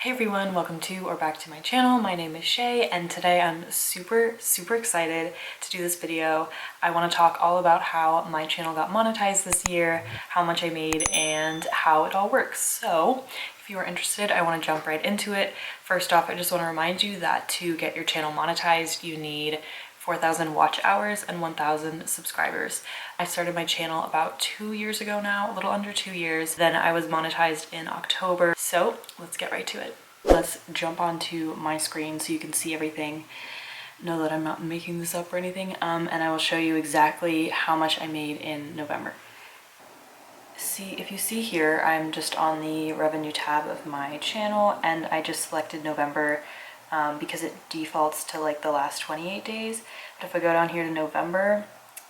Hey everyone, welcome to or back to my channel. My name is Shea and today I'm super excited to do this video. I want to talk all about how my channel got monetized this year, how much I made, and how it all works. So if you are interested, I want to jump right into it. First off, I just want to remind you that to get your channel monetized, you need 4,000 watch hours and 1,000 subscribers. I started my channel about 2 years ago now, a little under 2 years. Then I was monetized in October. So let's get right to it. Let's jump onto my screen so you can see everything. Know that I'm not making this up or anything. And I will show you exactly how much I made in November. If you see here, I'm just on the revenue tab of my channel and I just selected November because it defaults to like the last 28 days. But if I go down here to November,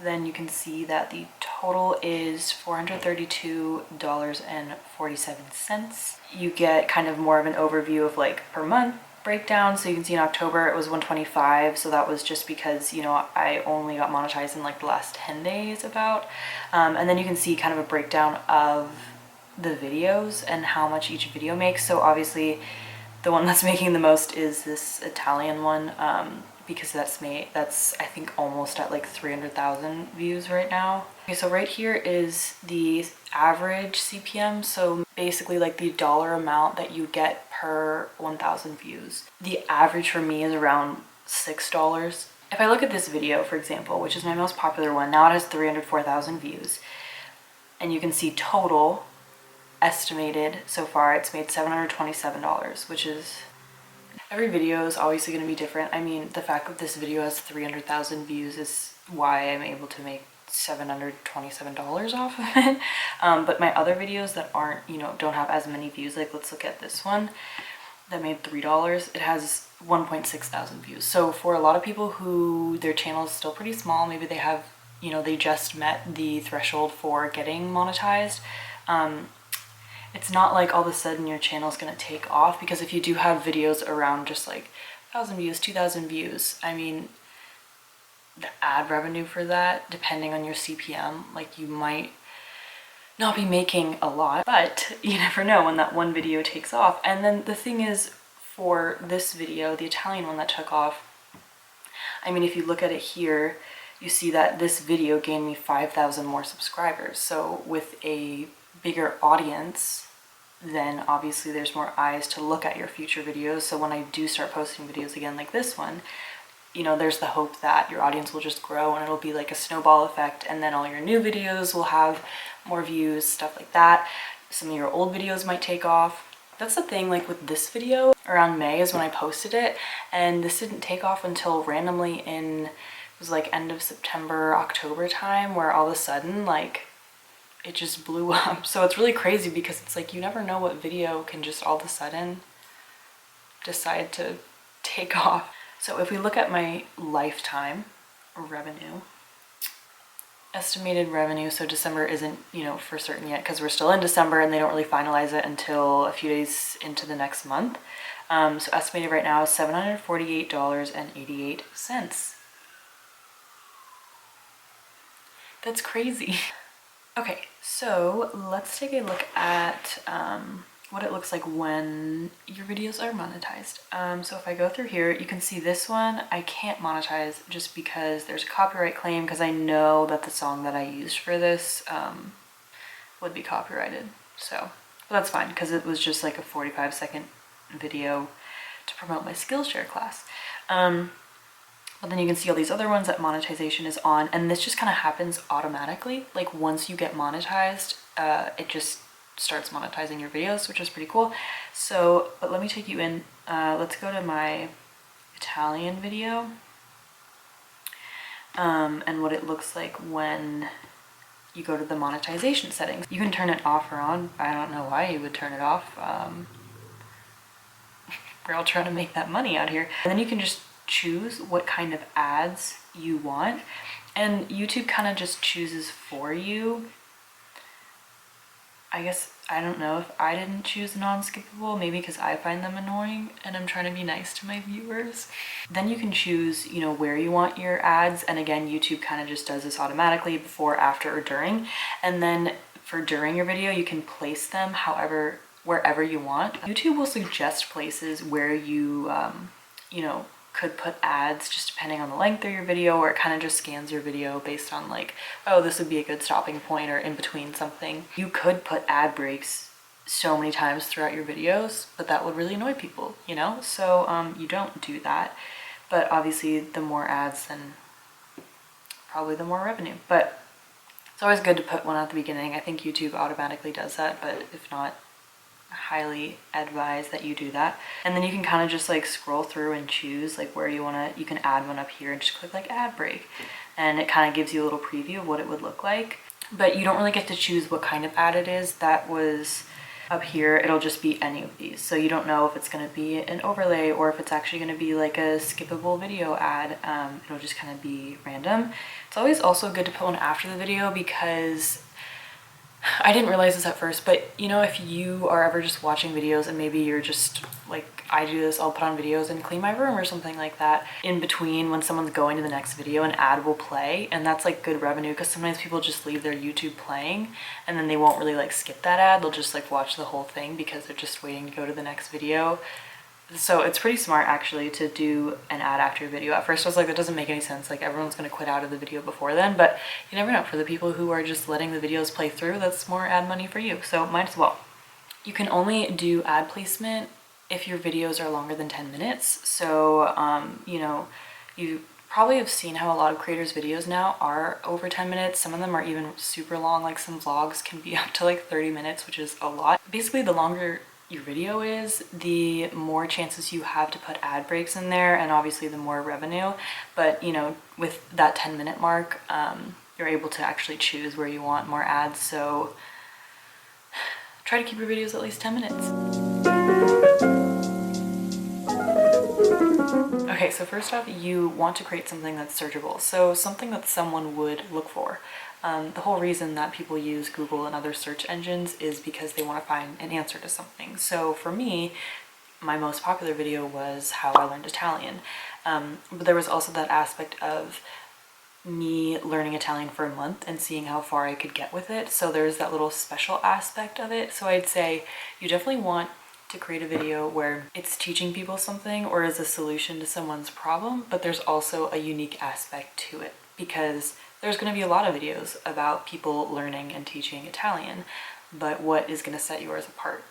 then you can see that the total is $432.47. You get kind of more of an overview of like per month breakdown. So you can see in October it was 125. So that was just because, you know, I only got monetized in like the last 10 days about. And then you can see kind of a breakdown of the videos and how much each video makes. So obviously the one that's making the most is this Italian one, because that's I think almost at like 300,000 views right now. Okay, so right here is the average CPM. So basically like the dollar amount that you get per 1,000 views. The average for me is around $6. If I look at this video, for example, which is my most popular one, now it has 304,000 views. And you can see total estimated so far it's made $727, which is, every video is obviously going to be different. I mean, the fact that this video has 300,000 views is why I'm able to make $727 off of it. But my other videos that aren't, you know, don't have as many views, like let's look at this one that made $3, it has 1.6 thousand views. So for a lot of people who their channel is still pretty small, maybe they have, you know, they just met the threshold for getting monetized, it's not like all of a sudden your channel is going to take off, because if you do have videos around just like 1,000 views, 2,000 views, I mean, the ad revenue for that, depending on your CPM, like you might not be making a lot, but you never know when that one video takes off. And then the thing is, for this video, the Italian one that took off, I mean, if you look at it here, you see that this video gained me 5,000 more subscribers. So with a bigger audience, then obviously there's more eyes to look at your future videos. So when I do start posting videos again like this one, you know, there's the hope that your audience will just grow and it'll be like a snowball effect, and then all your new videos will have more views, stuff like that. Some of your old videos might take off. That's the thing, like with this video, around May is when I posted it, and this didn't take off until randomly in, it was like end of September, October time, where all of a sudden like it just blew up. So it's really crazy because it's like you never know what video can just all of a sudden decide to take off. So if we look at my lifetime revenue, estimated revenue, so December isn't, you know, for certain yet because we're still in December and they don't really finalize it until a few days into the next month. So estimated right now is $748.88. That's crazy. Okay, so let's take a look at what it looks like when your videos are monetized. So if I go through here, you can see this one I can't monetize just because there's a copyright claim, because I know that the song that I used for this would be copyrighted. So but that's fine because it was just like a 45-second video to promote my Skillshare class. But then you can see all these other ones that monetization is on, and this just kind of happens automatically. Like once you get monetized, it just starts monetizing your videos, which is pretty cool. So, but let me take you in, let's go to my Italian video, and what it looks like when you go to the monetization settings. You can turn it off or on. I don't know why you would turn it off. We're all trying to make that money out here. And then you can just choose what kind of ads you want, and YouTube kind of just chooses for you. I guess, I don't know if I didn't choose non-skippable, maybe because I find them annoying and I'm trying to be nice to my viewers. Then you can choose, you know, where you want your ads, and again, YouTube kind of just does this automatically, before, after, or during. And then for during your video, you can place them however wherever you want. YouTube will suggest places where you, you know, could put ads just depending on the length of your video, or it kind of just scans your video based on like, oh, this would be a good stopping point or in between something. You could put ad breaks so many times throughout your videos, but that would really annoy people, you know? So you don't do that. But obviously the more ads, then probably the more revenue. But it's always good to put one at the beginning. I think YouTube automatically does that, but if not, highly advise that you do that. And then you can kind of just like scroll through and choose like where you want to, you can add one up here and just click like ad break, and it kind of gives you a little preview of what it would look like. But you don't really get to choose what kind of ad it is. That was up here. It'll just be any of these, so you don't know if it's going to be an overlay or if it's actually going to be like a skippable video ad. It'll just kind of be random. It's always also good to put one after the video, because I didn't realize this at first, but you know, if you are ever just watching videos and maybe you're just like, I do this, I'll put on videos and clean my room or something like that. In between, when someone's going to the next video, an ad will play, and that's like good revenue, because sometimes people just leave their YouTube playing and then they won't really like skip that ad. They'll just like watch the whole thing because they're just waiting to go to the next video. So it's pretty smart actually to do an ad after your video. At first I was like, that doesn't make any sense, like everyone's gonna quit out of the video before then, but you never know. For the people who are just letting the videos play through, that's more ad money for you, so might as well. You can only do ad placement if your videos are longer than 10 minutes. So you know, you probably have seen how a lot of creators' videos now are over 10 minutes. Some of them are even super long, like some vlogs can be up to like 30 minutes, which is a lot. Basically, the longer your video is, the more chances you have to put ad breaks in there, and obviously the more revenue. But you know, with that 10-minute mark, you're able to actually choose where you want more ads. So try to keep your videos at least 10 minutes. Okay, so first off, you want to create something that's searchable. So something that someone would look for. The whole reason that people use Google and other search engines is because they want to find an answer to something. So for me, my most popular video was how I learned Italian. But there was also that aspect of me learning Italian for a month and seeing how far I could get with it. So there's that little special aspect of it. So I'd say you definitely want to create a video where it's teaching people something or is a solution to someone's problem, but there's also a unique aspect to it, because there's going to be a lot of videos about people learning and teaching Italian, but what is going to set yours apart?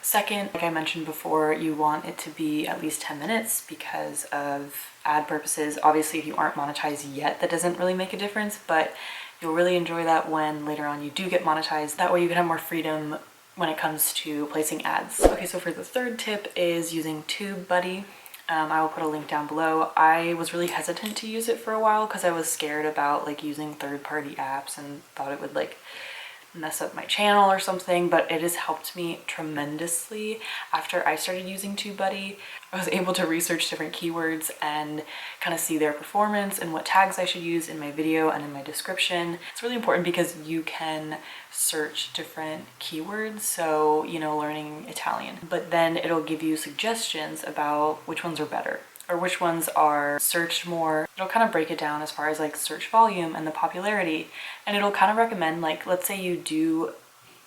Second, like I mentioned before, you want it to be at least 10 minutes because of ad purposes. Obviously, if you aren't monetized yet, that doesn't really make a difference, but you'll really enjoy that when later on you do get monetized. That way you can have more freedom when it comes to placing ads. Okay, so for the third tip is using TubeBuddy. I will put a link down below. I was really hesitant to use it for a while because I was scared about like using third-party apps and thought it would like mess up my channel or something, but it has helped me tremendously. After I started using TubeBuddy, I was able to research different keywords and kind of see their performance and what tags I should use in my video and in my description. It's really important because you can search different keywords, so you know, learning Italian, but then it'll give you suggestions about which ones are better or which ones are searched more. It'll kind of break it down as far as like search volume and the popularity, and it'll kind of recommend, like, let's say you do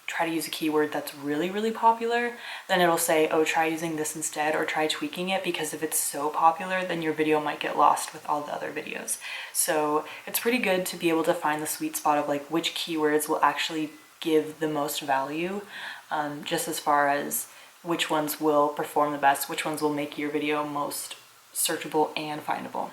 try to use a keyword that's really, really popular, then it'll say, oh, try using this instead, or try tweaking it, because if it's so popular, then your video might get lost with all the other videos. So it's pretty good to be able to find the sweet spot of like which keywords will actually give the most value, just as far as which ones will perform the best, which ones will make your video most searchable and findable.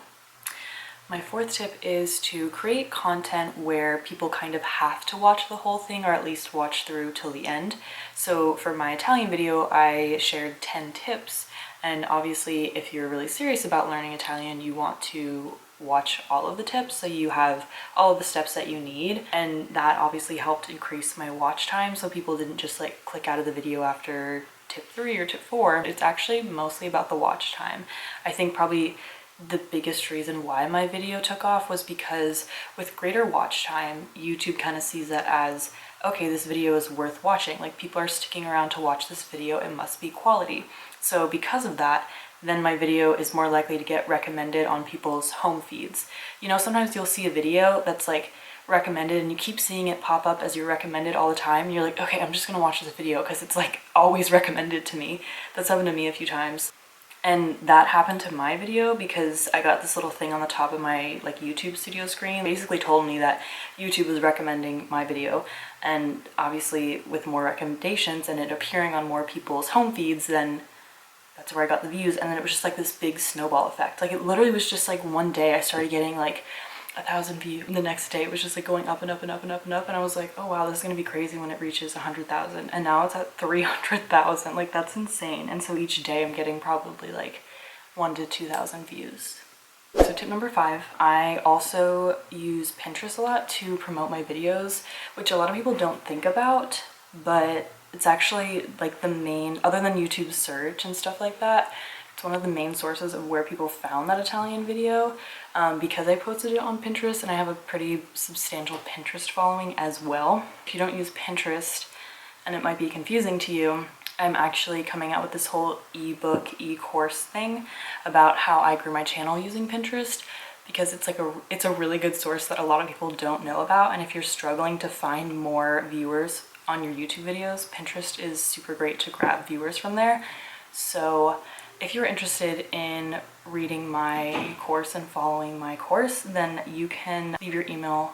My fourth tip is to create content where people kind of have to watch the whole thing, or at least watch through till the end. So for my Italian video, I shared 10 tips, and obviously if you're really serious about learning Italian, you want to watch all of the tips so you have all of the steps that you need, and that obviously helped increase my watch time, so people didn't just like click out of the video after tip 3 or tip 4. It's actually mostly about the watch time. I think probably the biggest reason why my video took off was because with greater watch time, YouTube kind of sees that as, okay, this video is worth watching. Like, people are sticking around to watch this video, it must be quality. So because of that, then my video is more likely to get recommended on people's home feeds. You know, sometimes you'll see a video that's like recommended and you keep seeing it pop up as your recommended all the time, and you're like, okay, I'm just gonna watch this video because it's like always recommended to me. That's happened to me a few times. And that happened to my video because I got this little thing on the top of my like YouTube studio screen. It basically told me that YouTube was recommending my video, and obviously with more recommendations and it appearing on more people's home feeds, then that's where I got the views. And then it was just like this big snowball effect. Like it literally was just like one day I started getting like 1,000 views, and the next day it was just like going up and up and up and up and up, and I was like, oh wow, this is gonna be crazy when it reaches 100,000, and now it's at 300,000. Like that's insane. And so each day I'm getting probably like 1,000 to 2,000 views. So tip number 5, I also use Pinterest a lot to promote my videos, which a lot of people don't think about, but it's actually like the main, other than YouTube search and stuff like that, it's one of the main sources of where people found that Italian video, because I posted it on Pinterest and I have a pretty substantial Pinterest following as well. If you don't use Pinterest, and it might be confusing to you, I'm actually coming out with this whole ebook, e-course thing about how I grew my channel using Pinterest, because it's a really good source that a lot of people don't know about. And if you're struggling to find more viewers on your YouTube videos, Pinterest is super great to grab viewers from there. So if you're interested in reading my course and following my course, then you can leave your email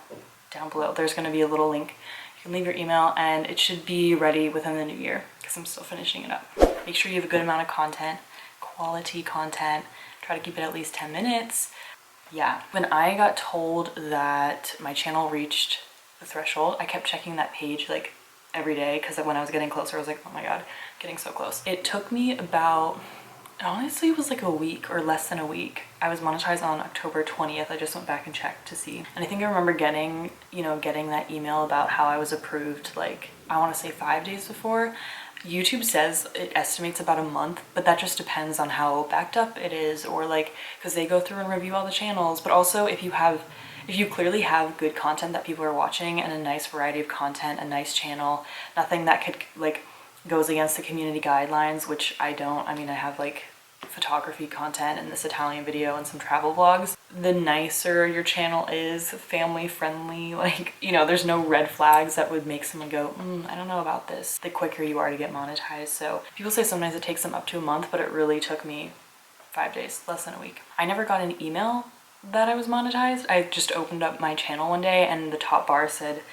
down below. There's going to be a little link. You can leave your email and it should be ready within the new year because I'm still finishing it up. Make sure you have a good amount of content, quality content. Try to keep it at least 10 minutes. Yeah, when I got told that my channel reached the threshold, I kept checking that page like every day, because when I was getting closer, I was like, oh my god, getting so close. It took me about, honestly, it was like a week or less than a week. I was monetized on October 20th. I just went back and checked to see. And I think I remember getting that email about how I was approved, like, I want to say 5 days before. YouTube says it estimates about a month, but that just depends on how backed up it is, or like, because they go through and review all the channels. But also if you clearly have good content that people are watching and a nice variety of content, a nice channel, nothing that could like goes against the community guidelines, which I don't. I mean, I have like photography content and this Italian video and some travel vlogs. The nicer your channel is, family friendly, like, there's no red flags that would make someone go, I don't know about this, the quicker you are to get monetized. So people say sometimes it takes them up to a month, but it really took me 5 days, less than a week. I never got an email that I was monetized. I just opened up my channel one day and the top bar said,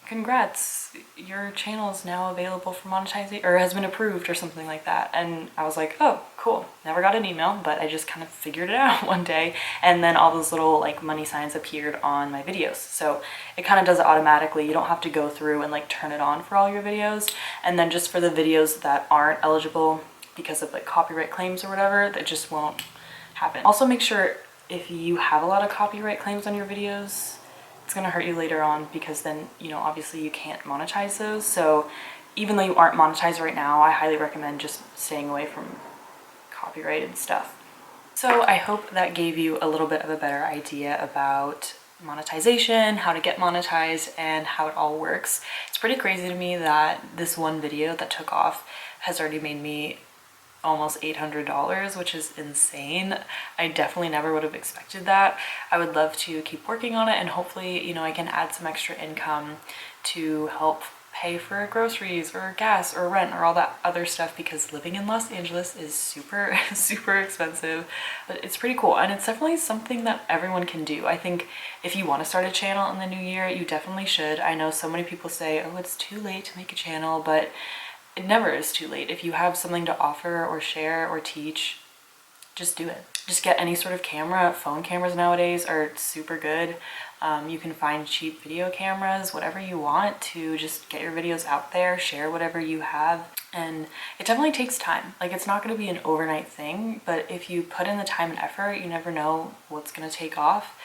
congrats, your channel is now available for monetization, or has been approved, or something like that. And I was like, oh, cool. Never got an email, but I just kind of figured it out one day. And then all those little like money signs appeared on my videos. So it kind of does it automatically. You don't have to go through and like turn it on for all your videos. And then just for the videos that aren't eligible because of like copyright claims or whatever, that just won't happen. Also make sure if you have a lot of copyright claims on your videos, it's gonna hurt you later on, because then, obviously you can't monetize those. So even though you aren't monetized right now, I highly recommend just staying away from copyrighted stuff. So I hope that gave you a little bit of a better idea about monetization, how to get monetized, and how it all works. It's pretty crazy to me that this one video that took off has already made me almost $800, which is insane. I definitely never would have expected that. I would love to keep working on it, and hopefully, I can add some extra income to help pay for groceries or gas or rent or all that other stuff, because living in Los Angeles is super, super expensive, but it's pretty cool. And it's definitely something that everyone can do. I think if you want to start a channel in the new year, you definitely should. I know so many people say, oh, it's too late to make a channel, but it never is too late. If you have something to offer or share or teach, just do it. Just get any sort of camera. Phone cameras nowadays are super good. You can find cheap video cameras, whatever you want, to just get your videos out there, share whatever you have. And it definitely takes time. Like, it's not going to be an overnight thing, but if you put in the time and effort, you never know what's going to take off.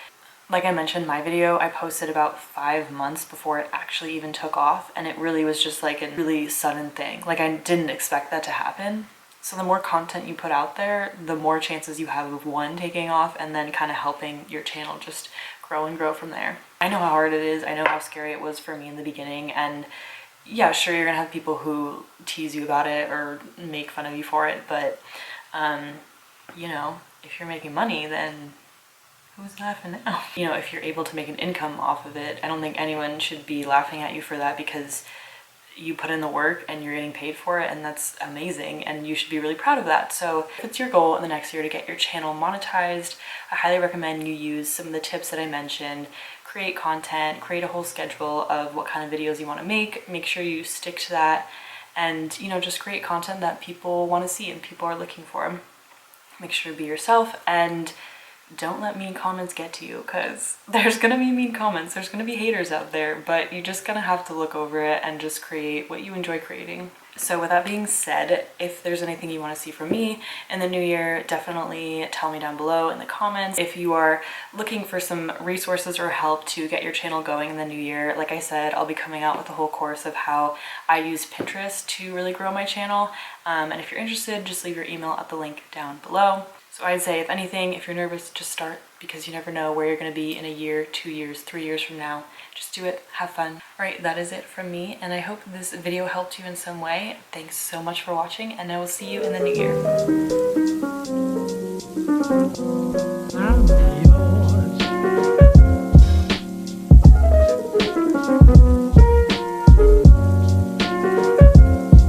Like I mentioned, my video I posted about 5 months before it actually even took off, and it really was just like a really sudden thing. Like, I didn't expect that to happen. So the more content you put out there, the more chances you have of one, taking off, and then kind of helping your channel just grow and grow from there. I know how hard it is. I know how scary it was for me in the beginning, and yeah, sure, you're gonna have people who tease you about it or make fun of you for it, but if you're making money, then Who's laughing now? You know, if you're able to make an income off of it, I don't think anyone should be laughing at you for that, because you put in the work and you're getting paid for it, and that's amazing, and you should be really proud of that. So if it's your goal in the next year to get your channel monetized, I highly recommend you use some of the tips that I mentioned. Create content, create a whole schedule of what kind of videos you want to make sure you stick to that, and you know, just create content that people want to see and people are looking for. Make sure to be yourself, and don't let mean comments get to you, because there's gonna be mean comments, there's gonna be haters out there, but you're just gonna have to look over it and just create what you enjoy creating. So with that being said, if there's anything you want to see from me in the new year, definitely tell me down below in the comments. If you are looking for some resources or help to get your channel going in the new year, like I said, I'll be coming out with a whole course of how I use Pinterest to really grow my channel. And if you're interested, just leave your email at the link down below. So I'd say, if anything, if you're nervous, just start, because you never know where you're going to be in a year, 2 years, 3 years from now. Just do it, have fun. All right, that is it from me, and I hope this video helped you in some way. Thanks so much for watching, and I will see you in the new year.